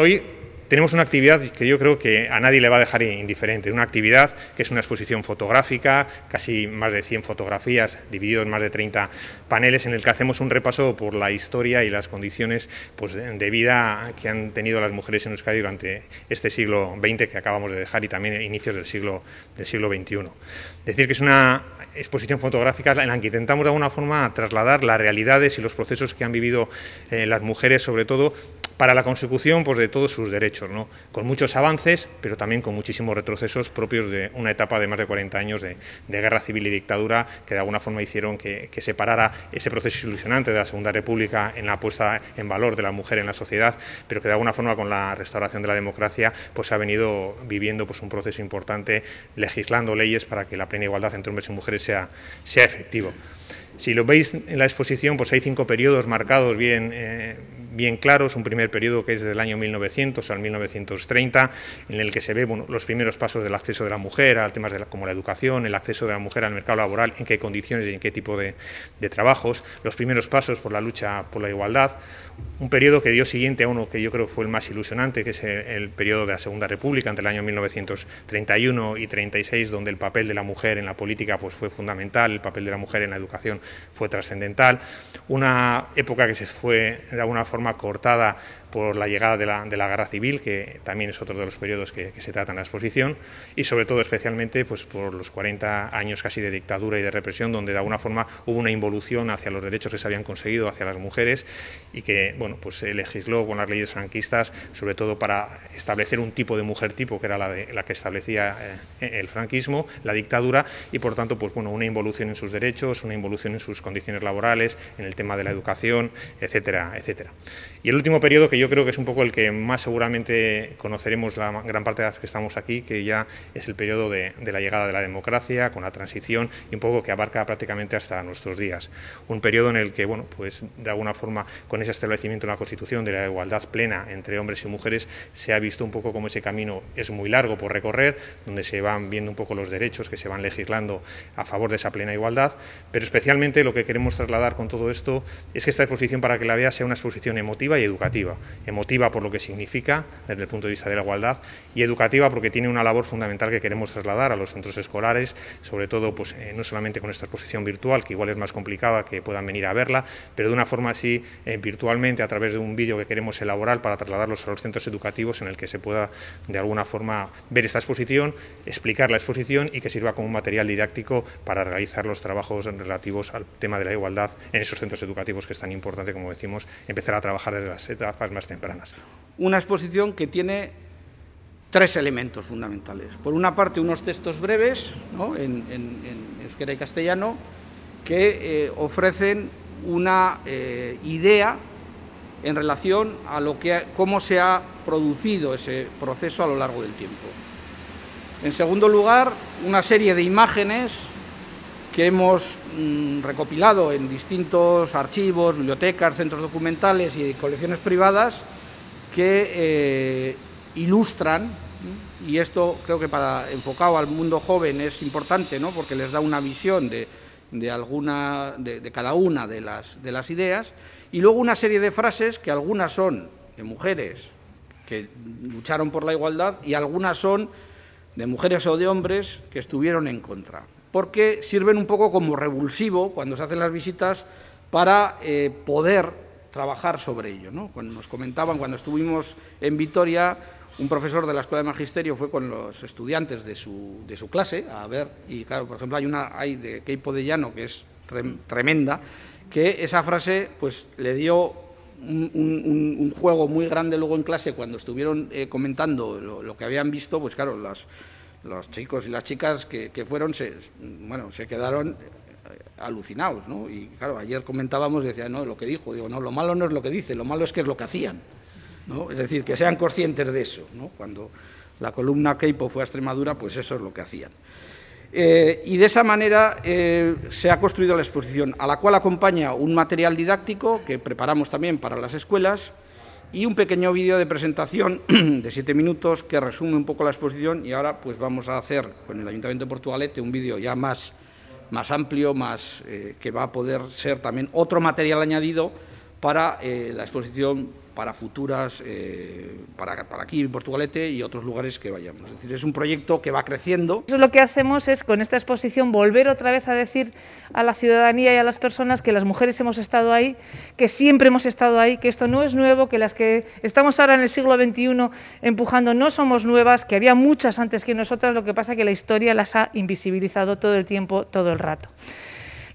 Hoy tenemos una actividad que yo creo que a nadie le va a dejar indiferente, una actividad que es una exposición fotográfica, casi más de 100 fotografías, dividido en más de 30 paneles, en el que hacemos un repaso por la historia y las condiciones pues, de vida que han tenido las mujeres en Euskadi durante este siglo XX que acabamos de dejar y también inicios del siglo XXI. Decir que es una exposición fotográfica en la que intentamos de alguna forma trasladar las realidades y los procesos que han vivido las mujeres, sobre todo para la consecución pues, de todos sus derechos, ¿no? Con muchos avances, pero también con muchísimos retrocesos propios de una etapa de más de 40 años de guerra civil y dictadura que de alguna forma hicieron que se parara ese proceso ilusionante de la Segunda República en la puesta en valor de la mujer en la sociedad, pero que de alguna forma con la restauración de la democracia pues ha venido viviendo pues, un proceso importante, legislando leyes para que la plena igualdad entre hombres y mujeres sea efectivo. Si lo veis en la exposición, pues hay 5 periodos marcados bien claros. Un primer periodo que es desde el año 1900 al 1930, en el que se ve los primeros pasos del acceso de la mujer a temas como la educación, el acceso de la mujer al mercado laboral, en qué condiciones y en qué tipo de trabajos, los primeros pasos por la lucha por la igualdad. Un periodo que dio siguiente a uno que yo creo fue el más ilusionante, que es el periodo de la Segunda República, entre el año 1931 y 36, donde el papel de la mujer en la política pues, fue fundamental, el papel de la mujer en la educación fue trascendental. Una época que se fue de alguna forma cortada por la llegada de la guerra civil, que también es otro de los periodos que se trata en la exposición, y sobre todo especialmente pues, por los 40 años casi de dictadura y de represión, donde de alguna forma hubo una involución hacia los derechos que se habían conseguido hacia las mujeres y que bueno, pues se legisló con las leyes franquistas, sobre todo para establecer un tipo de mujer tipo, que era la que establecía el franquismo, la dictadura, y por tanto pues, bueno, una involución en sus derechos, una involución en sus condiciones laborales, en el tema de la educación, etcétera, etcétera. Y el último periodo, que yo creo que es un poco el que más seguramente conoceremos la gran parte de las que estamos aquí, que ya es el periodo de la llegada de la democracia, con la transición y un poco que abarca prácticamente hasta nuestros días. Un periodo en el que, bueno, pues de alguna forma, con ese establecimiento en la Constitución de la igualdad plena entre hombres y mujeres, se ha visto un poco como ese camino es muy largo por recorrer, donde se van viendo un poco los derechos que se van legislando a favor de esa plena igualdad, pero especialmente lo que queremos trasladar con todo esto es que esta exposición, para que la vea, sea una exposición emotiva y educativa. Emotiva por lo que significa desde el punto de vista de la igualdad y educativa porque tiene una labor fundamental que queremos trasladar a los centros escolares, sobre todo pues, no solamente con esta exposición virtual, que igual es más complicada que puedan venir a verla, pero de una forma así virtualmente a través de un vídeo que queremos elaborar para trasladarlos a los centros educativos, en el que se pueda de alguna forma ver esta exposición, explicar la exposición y que sirva como un material didáctico para realizar los trabajos relativos al tema de la igualdad en esos centros educativos, que es tan importante, como decimos, empezar a trabajar desde las etapas más tempranas. Una exposición que tiene 3 elementos fundamentales. Por una parte, unos textos breves, ¿no? en euskera y castellano, que ofrecen una idea en relación a cómo se ha producido ese proceso a lo largo del tiempo. En segundo lugar, una serie de imágenes que hemos recopilado en distintos archivos, bibliotecas, centros documentales y colecciones privadas que ilustran, y esto creo que enfocado al mundo joven es importante, ¿no? Porque les da una visión de cada una de las ideas, y luego una serie de frases que algunas son de mujeres que lucharon por la igualdad y algunas son de mujeres o de hombres que estuvieron en contra, porque sirven un poco como revulsivo cuando se hacen las visitas para poder trabajar sobre ello, ¿no? Cuando nos comentaban, cuando estuvimos en Vitoria, un profesor de la Escuela de Magisterio fue con los estudiantes de su clase a ver, y claro, por ejemplo, hay de Keipo de Llano, que es tremenda, que esa frase pues le dio un juego muy grande luego en clase cuando estuvieron comentando lo que habían visto. Pues claro, los chicos y las chicas que fueron se quedaron alucinados, ¿no? Y claro, ayer comentábamos y decía, no, lo que dijo, digo, no, lo malo no es lo que dice, lo malo es que es lo que hacían, ¿no? Es decir, que sean conscientes de eso, ¿no? Cuando la columna Keipo fue a Extremadura, pues eso es lo que hacían. Y de esa manera se ha construido la exposición, a la cual acompaña un material didáctico que preparamos también para las escuelas y un pequeño vídeo de presentación de 7 minutos que resume un poco la exposición. Y ahora pues vamos a hacer con el Ayuntamiento de Portugalete un vídeo ya más amplio, que va a poder ser también otro material añadido para la exposición para futuras, para aquí en Portugalete y otros lugares que vayamos. Es decir, es un proyecto que va creciendo. Lo que hacemos es, con esta exposición, volver otra vez a decir a la ciudadanía y a las personas que las mujeres hemos estado ahí, que siempre hemos estado ahí, que esto no es nuevo, que las que estamos ahora en el siglo XXI empujando no somos nuevas, que había muchas antes que nosotras, lo que pasa es que la historia las ha invisibilizado todo el tiempo, todo el rato.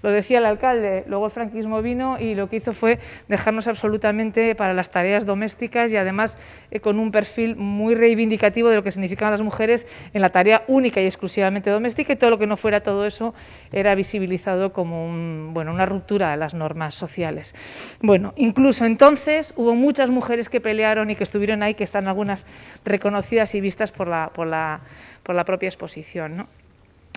Lo decía el alcalde, luego el franquismo vino y lo que hizo fue dejarnos absolutamente para las tareas domésticas y además con un perfil muy reivindicativo de lo que significaban las mujeres en la tarea única y exclusivamente doméstica, y todo lo que no fuera todo eso era visibilizado como una ruptura de las normas sociales. Bueno, incluso entonces hubo muchas mujeres que pelearon y que estuvieron ahí, que están algunas reconocidas y vistas por la propia exposición, ¿no?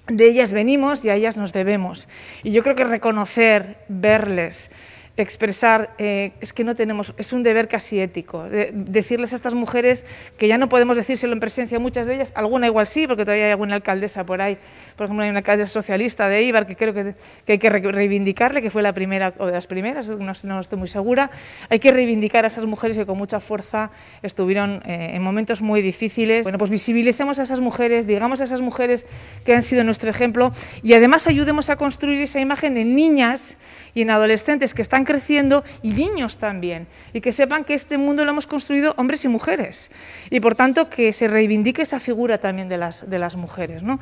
De ellas venimos y a ellas nos debemos. Y yo creo que reconocer, verles, expresar, es que no tenemos, es un deber casi ético, decirles a estas mujeres que ya no podemos decírselo en presencia de muchas de ellas, alguna igual sí, porque todavía hay alguna alcaldesa por ahí, por ejemplo hay una alcaldesa socialista de Eibar que creo que hay que reivindicarle, que fue la primera o de las primeras, no estoy muy segura, hay que reivindicar a esas mujeres que con mucha fuerza estuvieron en momentos muy difíciles. Bueno, pues visibilicemos a esas mujeres, digamos a esas mujeres que han sido nuestro ejemplo y además ayudemos a construir esa imagen en niñas y en adolescentes que están creciendo y niños también, y que sepan que este mundo lo hemos construido hombres y mujeres y por tanto que se reivindique esa figura también de las mujeres, ¿no?